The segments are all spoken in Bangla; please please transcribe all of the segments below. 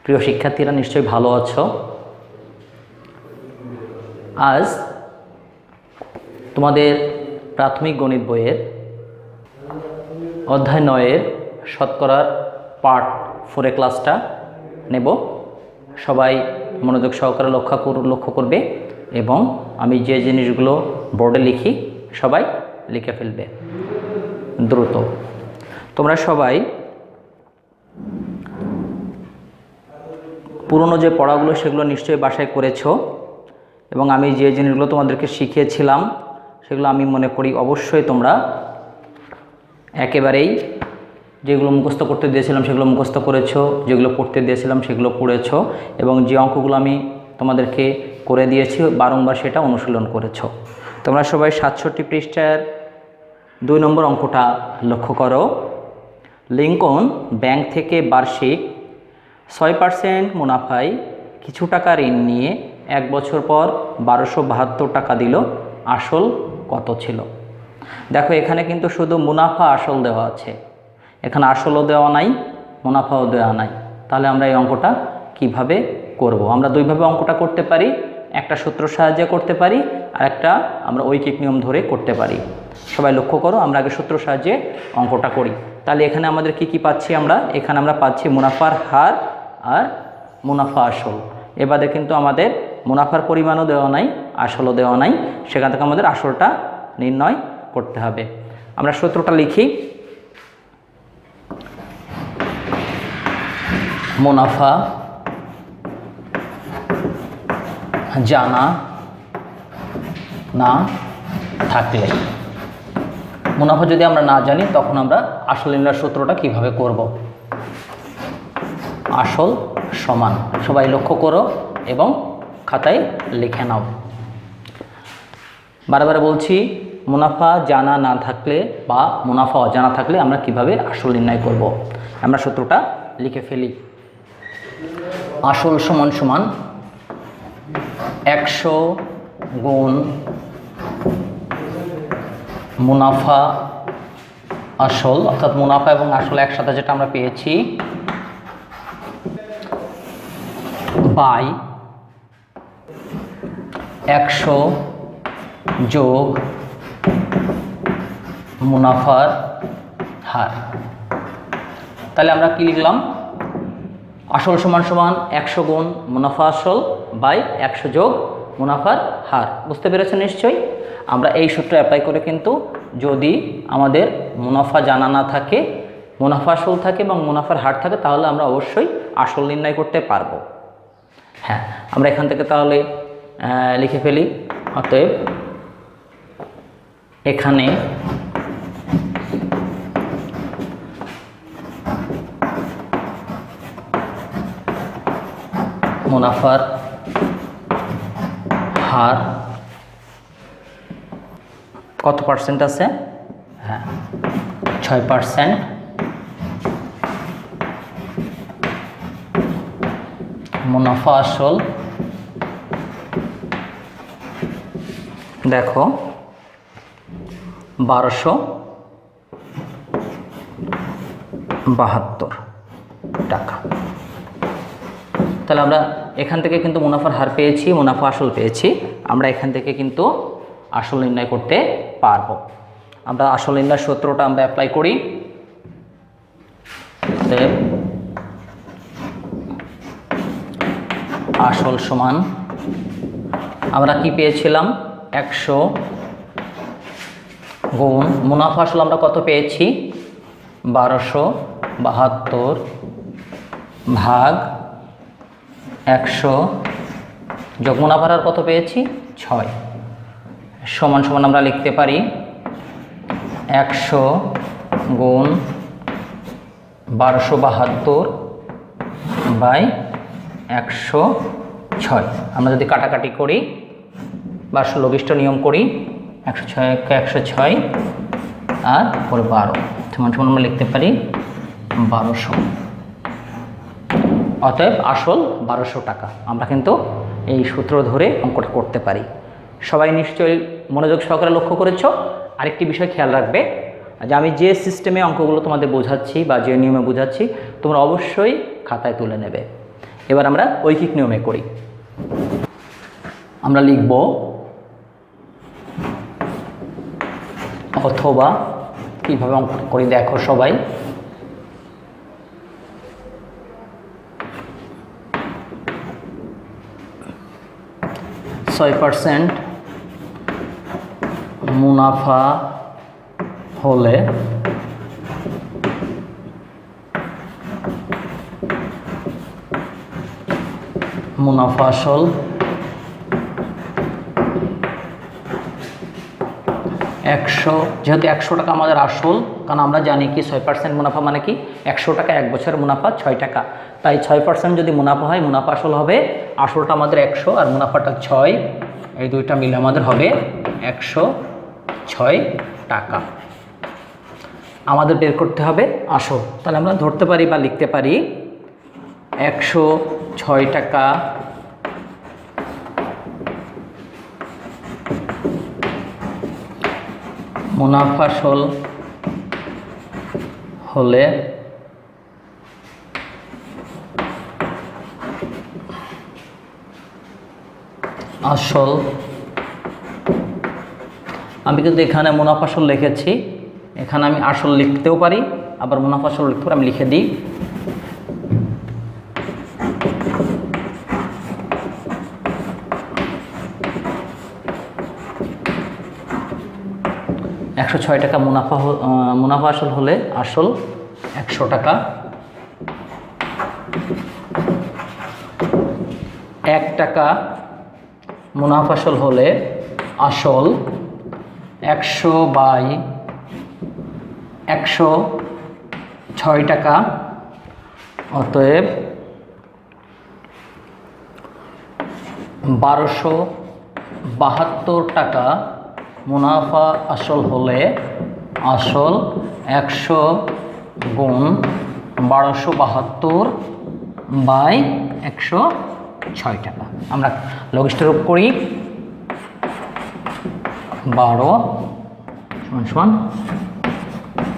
প্রিয় শিক্ষার্থীরা নিশ্চয়ই ভালো আছো। আজ তোমাদের প্রাথমিক গণিত বইয়ের অধ্যায় 9-এর শতকরার পার্ট 4 ক্লাসটা নেব। সবাই মনোযোগ সহকারে লক্ষ্য করবে এবং আমি যে জিনিসগুলো বোর্ডে লিখি সবাই লিখে ফেলবে দ্রুত। তোমরা সবাই পুরনো যে পড়াগুলো সেগুলো নিশ্চয়ই বাসায় করেছো এবং আমি যে জিনিসগুলো তোমাদেরকে শিখিয়েছিলাম সেগুলো আমি মনে করি অবশ্যই তোমরা একেবারেই যেগুলো মুখস্থ করতে দিয়েছিলাম সেগুলো মুখস্থ করেছো, যেগুলো পড়তে দিয়েছিলাম সেগুলো পড়েছো এবং যে অঙ্কগুলো আমি তোমাদেরকে করে দিয়েছি বারংবার সেটা অনুশীলন করেছো। তোমরা সবাই 67 পৃষ্ঠার 2 নম্বর অঙ্কটা লক্ষ্য করো। লিঙ্কন ব্যাংক থেকে বার্ষিক 6% মুনাফায় কিছু টাকা ঋণ নিয়ে 1 বছর পর 1272 টাকা দিল, আসল কত ছিল? দেখো এখানে কিন্তু শুধু মুনাফা আসল দেওয়া আছে, এখানে আসলও দেওয়া নাই মুনাফাও দেওয়া নাই। তাহলে আমরা এই অঙ্কটা কিভাবে করব? আমরা দুইভাবে অঙ্কটা করতে পারি, একটা সূত্র সাহায্যে করতে পারি আর একটা আমরা ঐকিক নিয়ম ধরে করতে পারি। সবাই লক্ষ্য করো, আমরা আগে সূত্র সাহায্যে অঙ্কটা করি। তাহলে এখানে আমাদের কি পাচ্ছি? এখানে আমরা পাচ্ছি মুনাফার হার আর মুনাফা আসল। এবারে কিন্তু আমাদের মুনাফার পরিমাণও দেওয়া নাই আসলও দেওয়া নাই, সেখান থেকে আমাদের আসলটা নির্ণয় করতে হবে। আমরা সূত্রটা লিখি। মুনাফা জানা না থাকলে, মুনাফা যদি আমরা না জানি তখন আমরা আসল নির্ণয়ের সূত্রটা কিভাবে করব? আসল সমান, সবাই লক্ষ্য করো এবং খাতায় লিখে নাও। বারবার বলছি, মুনাফা জানা না থাকলে বা মুনাফা অজানা থাকলে আমরা কিভাবে আসল নির্ণয় করব? আমরা সূত্রটা লিখে ফেলি। আসল সমান সমান 100 গুণ মুনাফা আসল, অর্থাৎ মুনাফা এবং আসল একসাথে যেটা আমরা পেয়েছি, বাই 100 যোগ মুনাফার হার। তাহলে আমরা কি লিখলাম? আসল সমান সমান 100 গুণ মুনাফা আসল বাই 100 যোগ মুনাফার হার। বুঝতে পেরেছেন নিশ্চয়ই? আমরা এই সূত্র অ্যাপ্লাই করে কিন্তু যদি আমাদের মুনাফা জানা না থাকে, মুনাফা আসল থাকে এবং মুনাফার হার থাকে, তাহলে আমরা অবশ্যই আসল নির্ণয় করতে পারবো। হ্যাঁ, আমরা এখান থেকে তাহলে লিখে ফেলি। অতএব এখানে মুনাফার হার কত পার্সেন্ট আছে? হ্যাঁ, 6%। মুনাফা আসল দেখো 1272 টাকা। তাহলে আমরা এখান থেকে কিন্তু মুনাফার হার পেয়েছি, মুনাফা আসল পেয়েছি, আমরা এখান থেকে কিন্তু আসল নির্ণয় করতে পারবো। আমরা আসল নির্ণয়ের সূত্রটা আমরা অ্যাপ্লাই করি। আসল সমান আমরা কি পেয়েছিলাম? 100 গুণ মুনাফা আসল আমরা কত পেয়েছি? 1272 ভাগ 100 যোগ মুনাফার হার কত পেয়েছি? 6 সমান সমান আমরা লিখতে পারি 100 গুণ 1272 বাই 106। আমরা যদি কাটাকাটি করি বা লঘিষ্ঠ নিয়ম করি, 106 106 আর পরে 12 সমান সমান আমরা লিখতে পারি 1200। অতএব আসল 1200 টাকা। আমরা কিন্তু এই সূত্র ধরে অঙ্কটা করতে পারি। সবাই নিশ্চয়ই মনোযোগ সহকারে লক্ষ্য করেছো। আরেকটি বিষয় খেয়াল রাখবে যে আমি যে সিস্টেমে অঙ্কগুলো তোমাদের বোঝাচ্ছি বা যে নিয়মে বোঝাচ্ছি তোমরা অবশ্যই খাতায় তুলে নেবে এবার আমরা ঐকিক নিয়মে করি। আমরা লিখব অথবা, কীভাবে অঙ্ক করি দেখো সবাই। ছয় % মুনাফা হলে মুনাফা আসল 100, যেহেতু 100 টাকা আমাদের আসল, কারণ আমরা জানি কি 6% মুনাফা মানে কি 100 টাকা, 1 বছরের মুনাফা 6 টাকা, তাই 6% যদি মুনাফা হয়, মুনাফা আসল হবে, আসলটা আমাদের 100 আর মুনাফাটা 6, এই দুইটা মিলে আমাদের হবে 106 টাকা। আমাদের বের করতে হবে আসল, তাহলে আমরা ধরতে পারি বা লিখতে পারি 106 টাকা মুনাফা আসল হলে আসল, আমি কিন্তু এখানে মুনাফা আসল লিখেছি, এখানে আমি আসল লিখতেও পারি, আবার মুনাফা আসল লিখতে পারি, আমি লিখে দিই 106 টাকা মুনাফা আসল হলে আসল 100 টাকা, 1 টাকা মুনাফা আসল হলে আসল 100/106 টাকা, অতএব 1272 টাকা মুনাফা আসল হলে আসল 100 গুণ 1272/106 টাকা। আমরা লঘিষ্ঠ রূপ করি, 12 =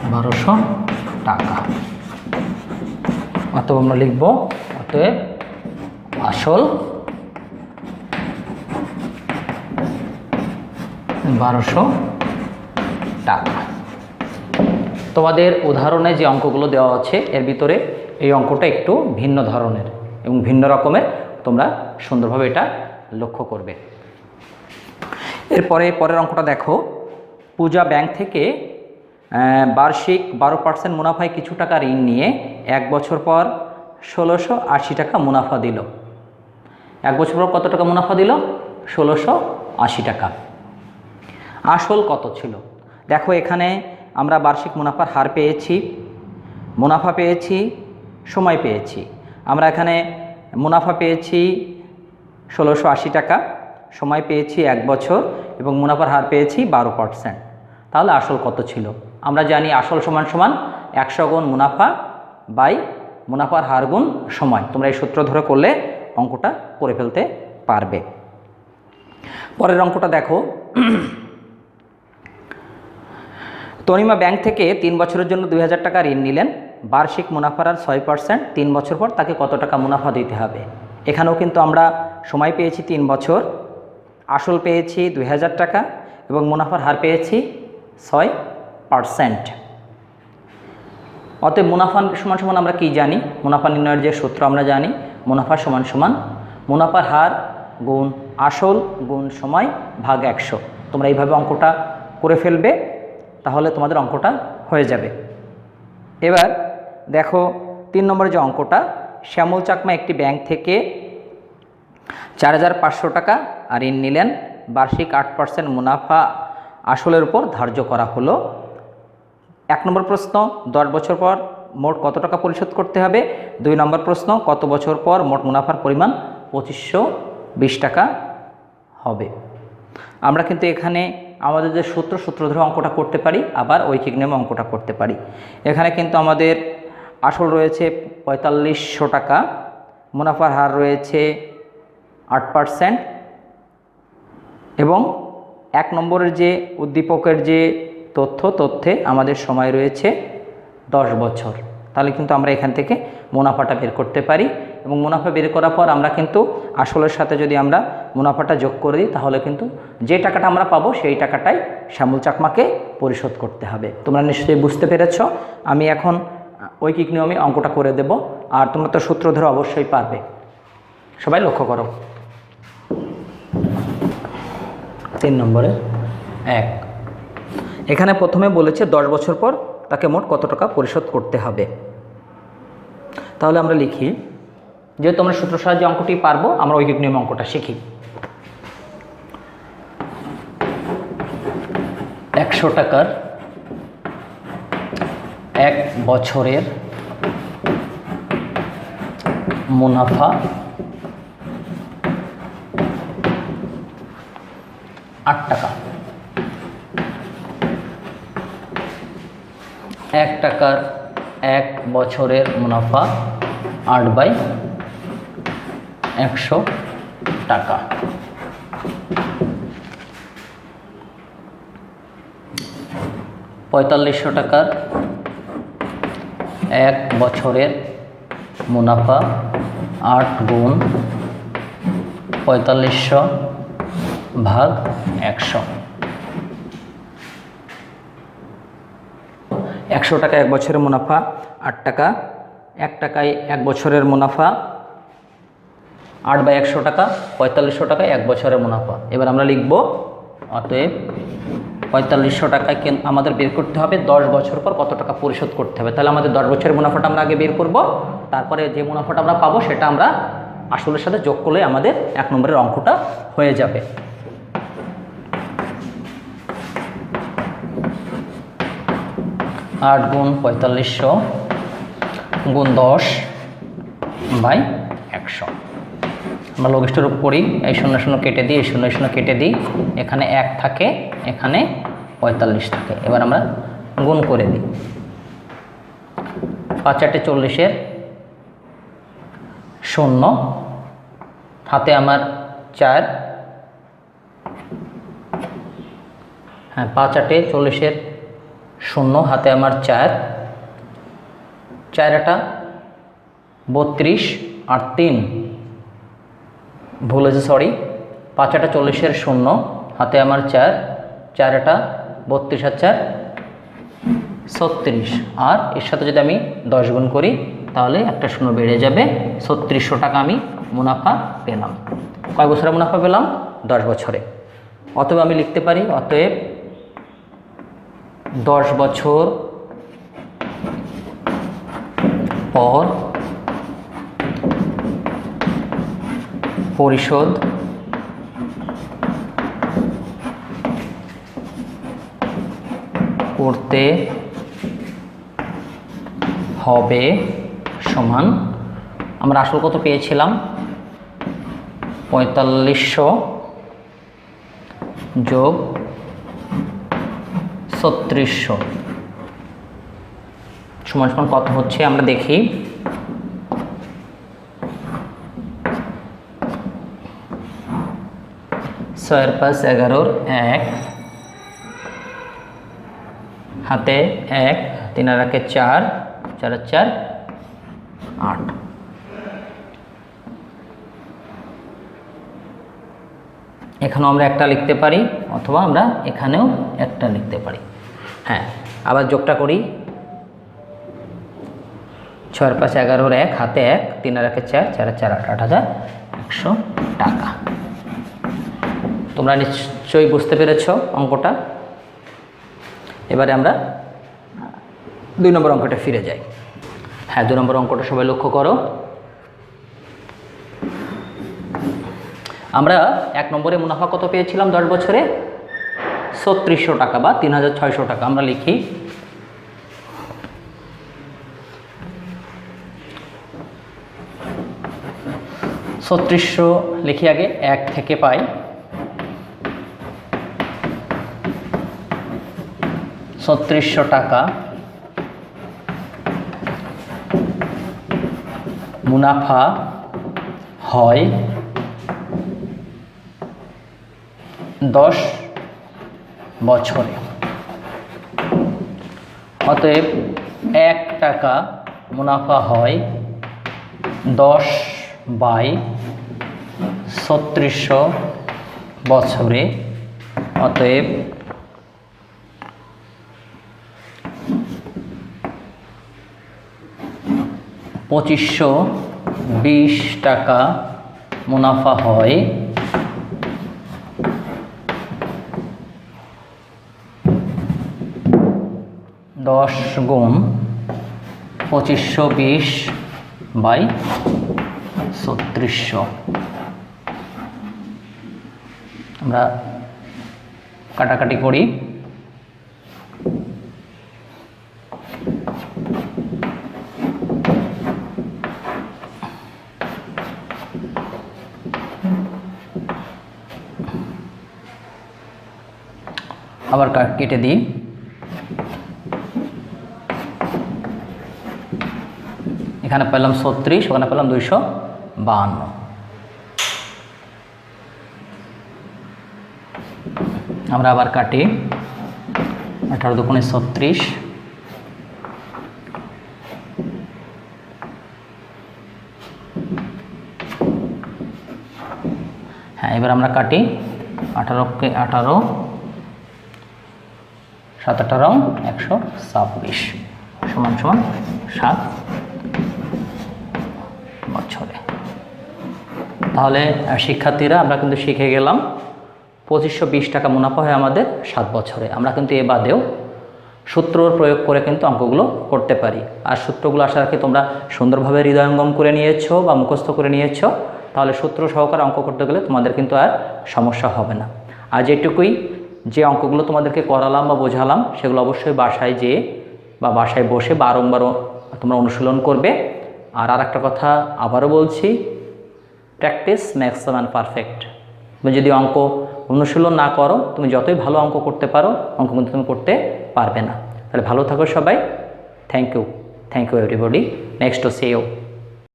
1200 টাকা। অতএব আমরা লিখব, অতএব আসল 1200 টাকা। তোমাদের উদাহরণে যে অঙ্কগুলো দেওয়া আছে এর ভিতরে এই অঙ্কটা একটু ভিন্ন ধরনের এবং ভিন্ন রকমের, তোমরা সুন্দরভাবে এটা লক্ষ্য করবে। পরের অঙ্কটা দেখো, পূজা ব্যাংক থেকে বার্ষিক 12% মুনাফায় কিছু টাকা ঋণ নিয়ে 1 বছর পর 1680 টাকা মুনাফা দিল। 1 বছর পর কত টাকা মুনাফা দিল? 1680 টাকা। আসল কত ছিল? দেখো এখানে আমরা বার্ষিক মুনাফার হার পেয়েছি, মুনাফা পেয়েছি, সময় পেয়েছি। আমরা এখানে মুনাফা পেয়েছি 1680 টাকা, সময় পেয়েছি 1 বছর এবং মুনাফার হার পেয়েছি 12%। তাহলে আসল কত ছিল? আমরা জানি আসল সমান 100 গুণ মুনাফা বাই মুনাফার হার গুণ সময়। তোমরা এই সূত্র ধরে করলে অঙ্কটা করে ফেলতে পারবে। পরের অঙ্কটা দেখো, তনিমা ব্যাংক থেকে 3 বছরের জন্য 2000 টাকা ঋণ নিলেন, বার্ষিক মুনাফার আর 6%, 3 বছর পর তাকে কত টাকা মুনাফা দিতে হবে? এখানেও কিন্তু আমরা সময় পেয়েছি 3 বছর, আসল পেয়েছি 2000 টাকা এবং মুনাফার হার পেয়েছি 6%। অতএব মুনাফা সমান আমরা কি জানি? মুনাফা নির্ণয়ের যে সূত্র আমরা জানি, মুনাফা সমান মুনাফার হার গুণ আসল গুণ সময় ভাগ 100। তোমরা এইভাবে অঙ্কটা করে ফেলবে, তাহলে তোমাদের অঙ্কটা হয়ে যাবে। এবার দেখো 3 নম্বরের যে অঙ্কটা, শ্যামল চাকমা একটি ব্যাংক থেকে 4500 টাকা ঋণ নিলেন, বার্ষিক 8% মুনাফা আসলের উপর ধার্য করা হলো। 1 নম্বর প্রশ্ন, 10 বছর পর মোট কত টাকা পরিশোধ করতে হবে? 2 নম্বর প্রশ্ন, কত বছর পর মোট মুনাফার পরিমাণ 2520 টাকা হবে? আমরা কিন্তু এখানে আমাদের যে সূত্র ধরে অঙ্কটা করতে পারি, আবার ঐকিক নিয়মে অঙ্কটা করতে পারি। এখানে কিন্তু আমাদের আসল রয়েছে 4500 টাকা, মুনাফার হার রয়েছে 8% এবং 1 নম্বরের যে উদ্দীপকের যে তথ্যে আমাদের সময় রয়েছে 10 বছর। তাহলে কিন্তু আমরা এখান থেকে মুনাফাটা বের করতে পারি। এবং মুনাফা বের করার পর আমরা কিন্তু আসলের সাথে যদি আমরা মুনাফাটা যোগ করে দিই তাহলে কিন্তু যে টাকাটা আমরা পাবো সেই টাকাটাই শ্যামল চাকমাকে পরিশোধ করতে হবে। তোমরা নিশ্চয়ই বুঝতে পেরেছ। আমি এখন ঐকিক নিয়মে অঙ্কটা করে দেব, আর তোমরা তো সূত্র ধরে অবশ্যই পারবে। সবাই লক্ষ্য করো। 3 নম্বরে 1, এখানে প্রথমে বলেছে 10 বছর পর তাকে মোট কত টাকা পরিশোধ করতে হবে। তাহলে আমরা লিখি, যেহেতু আমরা সূত্র সাহায্যে অঙ্কটি পারবো, আমরা ঐকিক নিয়মে অঙ্কটা শিখি। 100 টাকার 1 বছরের মুনাফা 8 টাকা। 1 টাকার 1 বছরের মুনাফা 8/100 টাকা। 4500 টাকার 1 বছরের মুনাফা 8 গুণ 4500 ভাগ 100। 100 টাকা 1 বছরের মুনাফা 8 টাকা। 1 টাকায় 1 বছরের মুনাফা 8/100 টাকা। 4500 টাকায় 1 বছরের মুনাফা। এবার আমরা লিখব, অতএব 4500 টাকায় আমাদের বের করতে হবে 10 বছর পর কত টাকা পরিশোধ করতে হবে। তাহলে আমাদের 10 বছরের মুনাফাটা আমরা আগে বের করব, তারপরে যে মুনাফাটা আমরা পাবো সেটা আমরা আসলের সাথে যোগ করলে আমাদের 1 নম্বরের অঙ্কটা হয়ে যাবে। আট গুণ 4500 গুণ 10/100। আমরা লঘিষ্ঠ রূপ করি, এই 0 0 কেটে দিই, এই 0 0 কেটে দিই, এখানে 1 থাকে, এখানে 45 থাকে। এবার আমরা গুণ করে দিই। 5 8 40 0, হাতে আমার 4, হ্যাঁ 5 8 40 0, হাতে আমার 4, 4 8 32 আর 3, ভুল হয়েছে, সরি। 5 8 40 0, হাতে আমার 4, 4 8 32 আর 4 36, আর এর সাথে যদি আমি 10 গুণ করি তাহলে একটা 0 বেড়ে যাবে। 3600 টাকা আমি মুনাফা পেলাম। কয় বছরে মুনাফা পেলাম? 10 বছরে। অতএব আমি লিখতে পারি, অতএব 10 বছর পর পরিশোধ করতে হবে সমান, আমরা আসল কত পেয়েছিলাম? 4500 যোগ 3600 সমান সমান কত হচ্ছে আমরা দেখি। 6 5 11 1, হাতে 1, 3 আর 1 4, 4 আর 4 8। এখানেও আমরা একটা লিখতে পারি, অথবা আমরা এখানেও একটা লিখতে পারি। হ্যাঁ, আবার যোগটা করি। 6 5 11 1, হাতে 1, 3 আর 1 4, 4 আর 4 8, 8100 টাকা। তোমরা নিশ্চয়ই বুঝতে পেরেছ অঙ্কটা। এবারে আমরা 2 নম্বর অঙ্কটা ফিরে যাই। হ্যাঁ, 2 নম্বর অঙ্কটা সবাই লক্ষ্য করো। আমরা 1 নম্বরে মুনাফা কত পেয়েছিলাম 10 বছরে? 3600 টাকা বা 3600 টাকা। আমরা লিখি, লিখি আগে 1 থেকে পাই। 3600 টাকা মুনাফা হয় 10 বছরে। অতএব 1 টাকা মুনাফা হয় 10 বাই 3600 বছরে, অতএব 2520 টাকা মুনাফা হয়। 10 গুণ 2520 বাই 3600। আমরা কাটাকাটি করি। আবার কেটে দিই। এখানে পেলাম 36, ওখানে পেলাম 252। আমরা আবার কাটি। 18 দুগুণে 36, হ্যাঁ এবার আমরা কাটি। 18কে 18, 7 18 126 সমান সমান 7 বছরে। তাহলে শিক্ষার্থীরা আমরা কিন্তু শিখে গেলাম 2520 টাকা মুনাফা হয় আমাদের 7 বছরে। আমরা কিন্তু এ বাদেও সূত্রর প্রয়োগ করে কিন্তু অঙ্কগুলো করতে পারি। আর সূত্রগুলো আশা রাখি তোমরা সুন্দরভাবে হৃদয়ঙ্গম করে নিয়েছো বা মুখস্থ করে নিয়েছো, তাহলে সূত্র সহকারে অঙ্ক করতে গেলে তোমাদের কিন্তু আর সমস্যা হবে না। আজ এটুকুই, যে অঙ্কগুলো তোমাদেরকে করালাম বা বোঝালাম সেগুলো অবশ্যই বাসায় যেয়ে বা বাসায় বসে বারংবার তোমরা অনুশীলন করবে। আর একটা কথা আবারও বলছি, practice makes the man perfect. তুমি যদি অঙ্ক অনুশীলন না করো, তুমি যতই ভালো অঙ্ক করতে পারো, অঙ্ক কিন্তু তুমি করতে পারবে না। তাহলে ভালো থাকো সবাই। Thank you everybody. Next to see you.